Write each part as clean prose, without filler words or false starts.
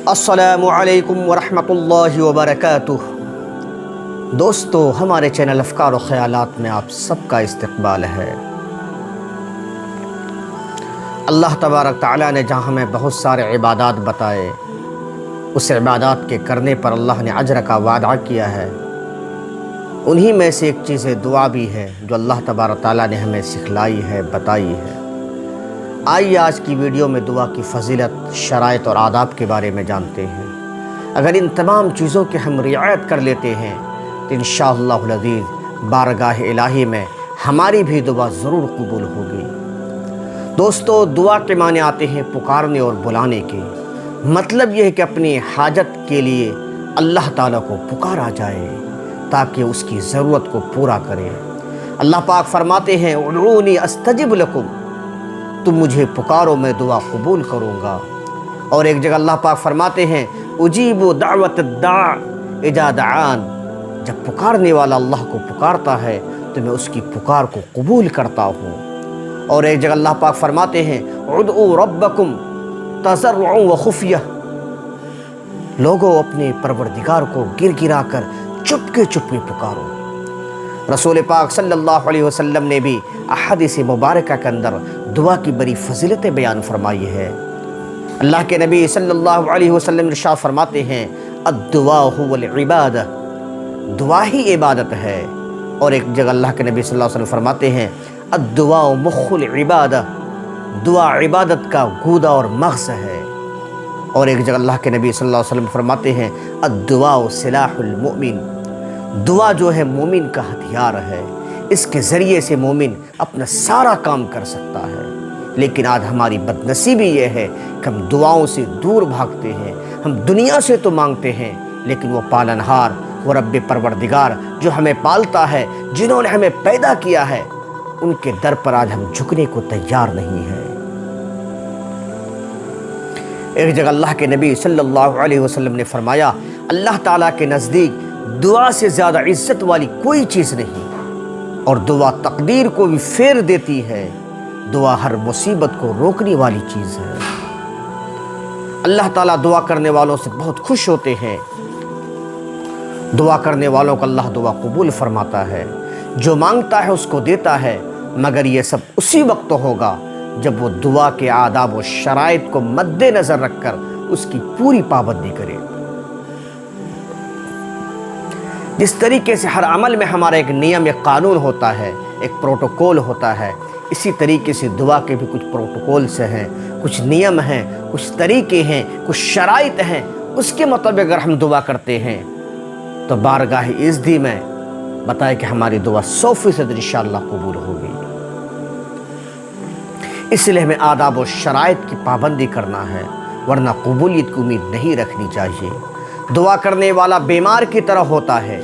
السلام علیکم ورحمۃ اللہ وبرکاتہ۔ دوستو، ہمارے چینل افکار و خیالات میں آپ سب کا استقبال ہے۔ اللہ تبارک تعالیٰ نے جہاں ہمیں بہت سارے عبادات بتائے، اس عبادات کے کرنے پر اللہ نے اجر کا وعدہ کیا ہے۔ انہی میں سے ایک چیز دعا بھی ہے جو اللہ تبارک تعالیٰ نے ہمیں سکھلائی ہے، بتائی ہے۔ آئیے آج کی ویڈیو میں دعا کی فضیلت، شرائط اور آداب کے بارے میں جانتے ہیں۔ اگر ان تمام چیزوں کی ہم رعایت کر لیتے ہیں تو انشاءاللہ العزیز بارگاہ الہی میں ہماری بھی دعا ضرور قبول ہوگی۔ دوستو، دعا کے معنی آتے ہیں پکارنے اور بلانے کے۔ مطلب یہ ہے کہ اپنی حاجت کے لیے اللہ تعالیٰ کو پکارا جائے تاکہ اس کی ضرورت کو پورا کرے۔ اللہ پاک فرماتے ہیں ادعونی استجب لکم، تم مجھے پکارو میں دعا قبول کروں گا۔ اور ایک جگہ اللہ پاک فرماتے ہیں اجیب دعوت الداع اذا دعان، جب پکارنے والا اللہ کو پکارتا ہے تو میں اس کی پکار کو قبول کرتا ہوں۔ اور ایک جگہ اللہ پاک فرماتے ہیں ادعوا ربکم تضرعا وخفیہ، لوگوں اپنے پروردگار کو گر گرا کر چپکے چپکے پکارو۔ رسول پاک صلی اللہ علیہ وسلم نے بھی احادیث مبارکہ کے اندر دعا کی بڑی فضیلتیں بیان فرمائی ہے۔ اللہ کے نبی صلی اللہ علیہ وسلم ارشاد فرماتے ہیں الدعاء هو العبادہ، دعا ہی عبادت ہے۔ اور ایک جگہ اللہ کے نبی صلی اللہ علیہ وسلم فرماتے ہیں الدعاء مخ العبادہ، دعا عبادت کا گودا اور مغز ہے۔ اور ایک جگہ اللہ کے نبی صلی اللہ علیہ وسلم فرماتے ہیں الدعاء سلاح المؤمن، دعا جو ہے مومن کا ہتھیار ہے، اس کے ذریعے سے مومن اپنا سارا کام کر سکتا ہے۔ لیکن آج ہماری بدنصیبی یہ ہے کہ ہم دعاؤں سے دور بھاگتے ہیں۔ ہم دنیا سے تو مانگتے ہیں لیکن وہ پالنہار، وہ رب پروردگار جو ہمیں پالتا ہے، جنہوں نے ہمیں پیدا کیا ہے، ان کے در پر آج ہم جھکنے کو تیار نہیں ہیں۔ ایک جگہ اللہ کے نبی صلی اللہ علیہ وسلم نے فرمایا اللہ تعالیٰ کے نزدیک دعا سے زیادہ عزت والی کوئی چیز نہیں، اور دعا تقدیر کو بھی پھیر دیتی ہے، دعا ہر مصیبت کو روکنے والی چیز ہے۔ اللہ تعالیٰ دعا کرنے والوں سے بہت خوش ہوتے ہیں۔ دعا کرنے والوں کو اللہ دعا قبول فرماتا ہے، جو مانگتا ہے اس کو دیتا ہے، مگر یہ سب اسی وقت ہوگا جب وہ دعا کے آداب و شرائط کو مد نظر رکھ کر اس کی پوری پابندی کرے۔ جس طریقے سے ہر عمل میں ہمارا ایک نیم، ایک قانون ہوتا ہے، ایک پروٹوکول ہوتا ہے، اسی طریقے سے دعا کے بھی کچھ پروٹوکولز ہیں، کچھ نیم ہیں، کچھ طریقے ہیں، کچھ شرائط ہیں۔ اس کے مطابق اگر ہم دعا کرتے ہیں تو بارگاہ عزتی میں بتائے کہ ہماری دعا 100% انشاءاللہ قبول ہوگی۔ اس لیے ہمیں آداب و شرائط کی پابندی کرنا ہے، ورنہ قبولیت کی امید نہیں رکھنی چاہیے۔ دعا کرنے والا بیمار کی طرح ہوتا ہے،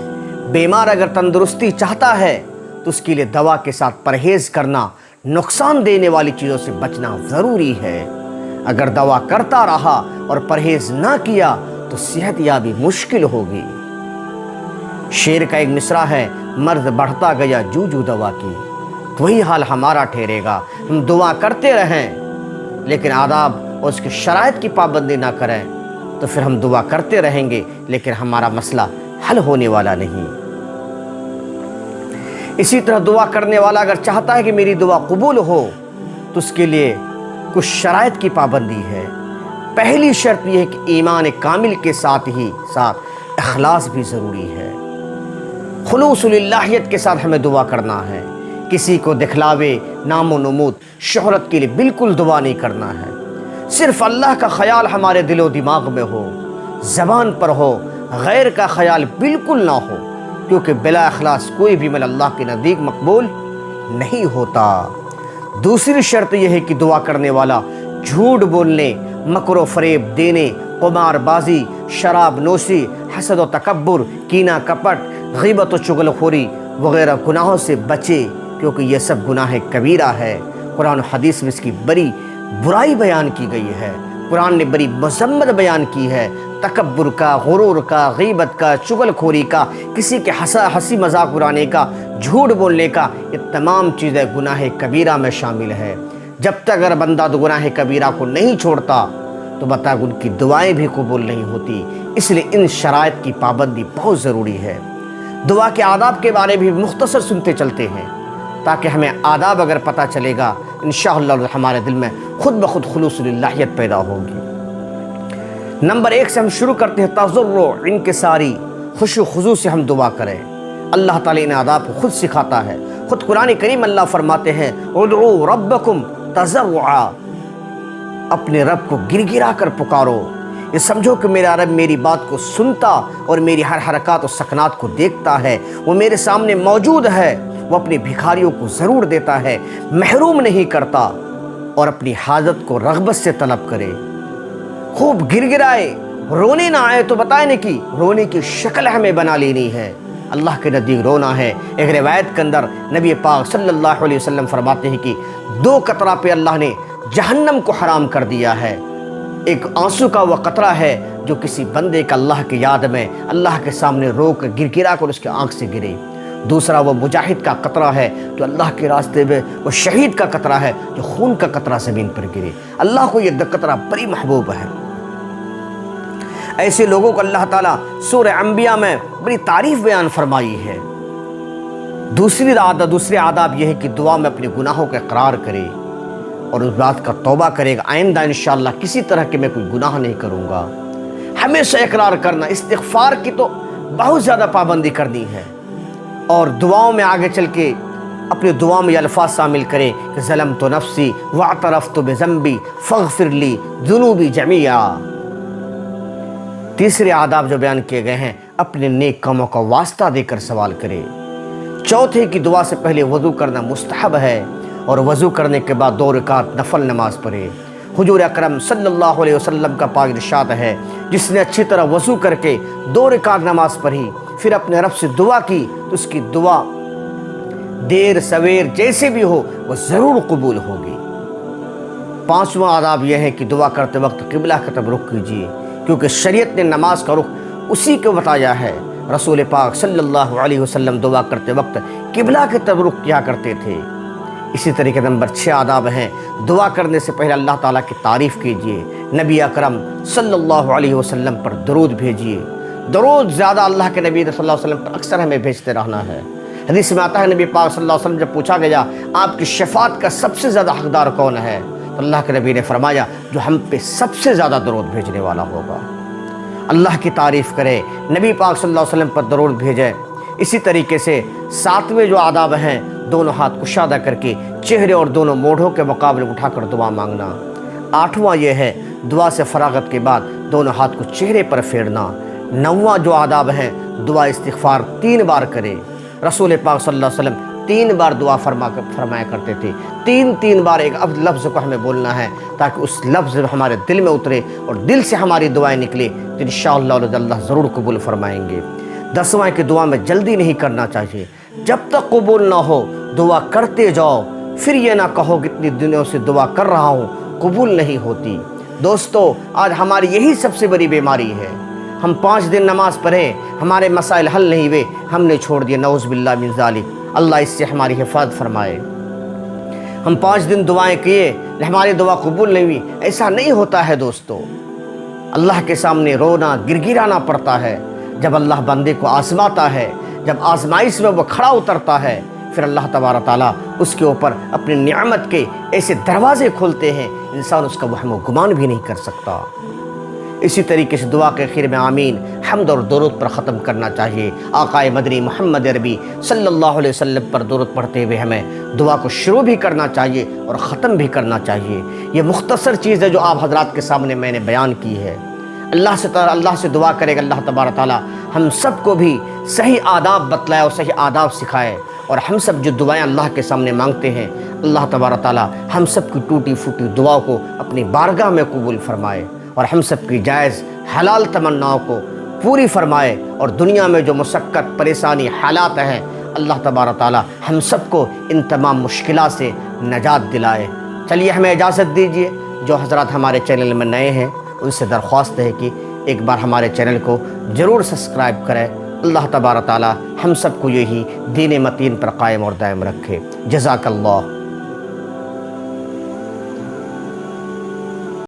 بیمار اگر تندرستی چاہتا ہے تو اس کے لیے دوا کے ساتھ پرہیز کرنا، نقصان دینے والی چیزوں سے بچنا ضروری ہے۔ اگر دوا کرتا رہا اور پرہیز نہ کیا تو صحت یابی مشکل ہوگی۔ شعر کا ایک مصرع ہے مرض بڑھتا گیا جو جو دوا کی، تو وہی حال ہمارا ٹھہرے گا۔ ہم دعا کرتے رہیں لیکن آداب اور اس کی شرائط کی پابندی نہ کریں تو پھر ہم دعا کرتے رہیں گے لیکن ہمارا مسئلہ حل ہونے والا نہیں۔ اسی طرح دعا کرنے والا اگر چاہتا ہے کہ میری دعا قبول ہو تو اس کے لیے کچھ شرائط کی پابندی ہے۔ پہلی شرط یہ ہے کہ ایمان کامل کے ساتھ اخلاص بھی ضروری ہے۔ خلوص للہیت کے ساتھ ہمیں دعا کرنا ہے۔ کسی کو دکھلاوے، نام و نمود، شہرت کے لیے بالکل دعا نہیں کرنا ہے۔ صرف اللہ کا خیال ہمارے دل و دماغ میں ہو، زبان پر ہو، غیر کا خیال بالکل نہ ہو، کیونکہ بلا اخلاص کوئی بھی عمل اللہ کے نزدیک مقبول نہیں ہوتا۔ دوسری شرط یہ ہے کہ دعا کرنے والا جھوٹ بولنے، مکر و فریب دینے، قمار بازی، شراب نوشی، حسد و تکبر، کینہ کپٹ، غیبت و چغل خوری وغیرہ گناہوں سے بچے، کیونکہ یہ سب گناہ کبیرہ ہے۔ قرآن و حدیث میں اس کی بڑی برائی بیان کی گئی ہے۔ قرآن نے بڑی مذمت بیان کی ہے تکبر کا، غرور کا، غیبت کا، چغل خوری کا، کسی کے ہنسی مذاق اڑانے کا، جھوٹ بولنے کا، یہ تمام چیزیں گناہ کبیرہ میں شامل ہے۔ جب تک اگر بندہ گناہ کبیرہ کو نہیں چھوڑتا تو بتا ان کی دعائیں بھی قبول نہیں ہوتی۔ اس لیے ان شرائط کی پابندی بہت ضروری ہے۔ دعا کے آداب کے بارے بھی مختصر سنتے چلتے ہیں تاکہ ہمیں آداب اگر پتہ چلے گا انشاءاللہ ہمارے دل میں خود بخود خلوص للہیت پیدا ہوگی۔ نمبر 1 سے ہم شروع کرتے ہیں تضرع، انکساری، خشوع خضوع سے ہم دعا کریں۔ اللہ تعالیٰ ان آداب کو خود سکھاتا ہے۔ خود قرآن کریم اللہ فرماتے ہیں ادعوا ربکم تضرعا، اپنے رب کو گر گرا کر پکارو۔ یہ سمجھو کہ میرا رب میری بات کو سنتا اور میری ہر حرکات و سکنات کو دیکھتا ہے، وہ میرے سامنے موجود ہے، وہ اپنے بھکاریوں کو ضرور دیتا ہے، محروم نہیں کرتا، اور اپنی حاجت کو رغبت سے طلب کرے۔ خوب گر گرائے، رونے نہ آئے تو بتائیں نہیں کہ رونے کی شکل ہمیں بنا لینی ہے۔ اللہ کے نزدیک رونا ہے۔ ایک روایت کے اندر نبی پاک صلی اللہ علیہ وسلم فرماتے ہیں کہ 2 قطرہ پہ اللہ نے جہنم کو حرام کر دیا ہے۔ ایک آنسو کا وہ قطرہ ہے جو کسی بندے کا اللہ کی یاد میں اللہ کے سامنے رو کر گر گرا کر اس کے آنکھ سے گرے۔ دوسرا وہ مجاہد کا قطرہ ہے جو اللہ کے راستے میں، وہ شہید کا قطرہ ہے جو خون کا قطرہ زمین پر گرے۔ اللہ کو یہ 2 قطرہ بڑی محبوب ہے۔ ایسے لوگوں کو اللہ تعالیٰ سورہ انبیاء میں بڑی تعریف بیان فرمائی ہے۔ دوسرے آداب یہ ہے کہ دعا میں اپنے گناہوں کا اقرار کرے اور اس بات کا توبہ کرے گا آئندہ انشاءاللہ کسی طرح کے میں کوئی گناہ نہیں کروں گا۔ ہمیشہ اقرار کرنا، استغفار کی تو بہت زیادہ پابندی کرنی ہے، اور دعاؤں میں آگے چل کے اپنے دعاؤں میں یہ الفاظ شامل کرے کہ ظلمت نفسی واعترفت بذنبی فاغفر لی ذنوبی جمیعا۔ تیسرے آداب جو بیان کیے گئے ہیں، اپنے نیک کاموں کا واسطہ دے کر سوال کرے۔ چوتھے کی دعا سے پہلے وضو کرنا مستحب ہے، اور وضو کرنے کے بعد 2 رکعت نفل نماز پڑھے۔ حضور اکرم صلی اللہ علیہ وسلم کا پاک ارشاد ہے جس نے اچھی طرح وضو کر کے 2 رکعت نماز پڑھی پھر اپنے رب سے دعا کی تو اس کی دعا دیر سویر جیسے بھی ہو وہ ضرور قبول ہوگی۔ 5واں آداب یہ ہے کہ دعا کرتے وقت قبلہ کی طرف رخ کیجیے، کیونکہ شریعت نے نماز کا رخ اسی کو بتایا ہے۔ رسول پاک صلی اللہ علیہ وسلم دعا کرتے وقت قبلہ کی طرف رخ کیا کرتے تھے۔ اسی طریقے نمبر 6 آداب ہیں، دعا کرنے سے پہلے اللہ تعالیٰ کی تعریف کیجیے، نبی اکرم صلی اللہ علیہ وسلم پر درود بھیجیے۔ درود زیادہ اللہ کے نبی صلی اللہ علیہ وسلم پر اکثر ہمیں بھیجتے رہنا ہے۔ حدیث میں آتا ہے نبی پاک صلی اللہ علیہ وسلم جب پوچھا گیا آپ کی شفاعت کا سب سے زیادہ حقدار کون ہے، تو اللہ کے نبی نے فرمایا جو ہم پہ سب سے زیادہ درود بھیجنے والا ہوگا۔ اللہ کی تعریف کرے، نبی پاک صلی اللہ علیہ وسلم پر درود بھیجے۔ اسی طریقے سے 7ویں جو آداب ہیں، دونوں ہاتھ کشادہ کر کے چہرے اور دونوں موڑھوں کے مقابلے اٹھا کر دعا مانگنا۔ 8واں یہ ہے دعا سے فراغت کے بعد دونوں ہاتھ کو چہرے پر پھیرنا۔ 9واں جو آداب ہیں، دعا استغفار 3 بار کرے۔ رسول پاک صلی اللہ علیہ وسلم 3 بار دعا فرمایا کرتے تھے۔ 3 بار ایک لفظ کو ہمیں بولنا ہے تاکہ اس لفظ ہمارے دل میں اترے اور دل سے ہماری دعائیں نکلے تو انشاءاللہ اللہ ضرور قبول فرمائیں گے۔ 10واں کہ دعا میں جلدی نہیں کرنا چاہیے، جب تک قبول نہ ہو دعا کرتے جاؤ، پھر یہ نہ کہو کہ اتنی دنوں سے دعا کر رہا ہوں قبول نہیں ہوتی۔ دوستو آج ہماری یہی سب سے بڑی بیماری ہے، ہم 5 دن نماز پڑھیں، ہمارے مسائل حل نہیں ہوئے، ہم نے چھوڑ دیا، نعوذ باللہ من ذالک، اللہ اس سے ہماری حفاظت فرمائے۔ ہم 5 دن دعائیں کیے، ہماری دعا قبول نہیں ہوئی، ایسا نہیں ہوتا ہے دوستو۔ اللہ کے سامنے رونا گر گرانا پڑتا ہے، جب اللہ بندے کو آزماتا ہے، جب آزمائش میں وہ کھڑا اترتا ہے، پھر اللہ تبارک تعالیٰ اس کے اوپر اپنی نعمت کے ایسے دروازے کھولتے ہیں انسان اس کا وہم و گمان بھی نہیں کر سکتا۔ اسی طریقے سے دعا کے آخر میں آمین حمد اور درود پر ختم کرنا چاہیے۔ آقا مدنی محمد عربی صلی اللہ علیہ وسلم پر درود پڑھتے ہوئے ہمیں دعا کو شروع بھی کرنا چاہیے اور ختم بھی کرنا چاہیے۔ یہ مختصر چیز ہے جو آپ حضرات کے سامنے میں نے بیان کی ہے۔ اللہ سے دعا کرے گا اللہ تبارک تعالیٰ ہم سب کو بھی صحیح آداب بتلائے اور صحیح آداب سکھائے، اور ہم سب جو دعائیں اللہ کے سامنے مانگتے ہیں اللہ تبارک تعالیٰ ہم سب کی ٹوٹی پھوٹی دعاؤں کو اپنی بارگاہ میں قبول فرمائے، اور ہم سب کی جائز حلال تمناؤں کو پوری فرمائے، اور دنیا میں جو مشقت پریشانی حالات ہیں اللہ تبارک تعالیٰ ہم سب کو ان تمام مشکلات سے نجات دلائے۔ چلیے ہمیں اجازت دیجیے، جو حضرات ہمارے چینل میں نئے ہیں ان سے درخواست ہے کہ ایک بار ہمارے چینل کو ضرور سبسکرائب کریں۔ اللہ تبارک تعالیٰ ہم سب کو یہی دین متین پر قائم اور دائم رکھے۔ جزاک اللہ۔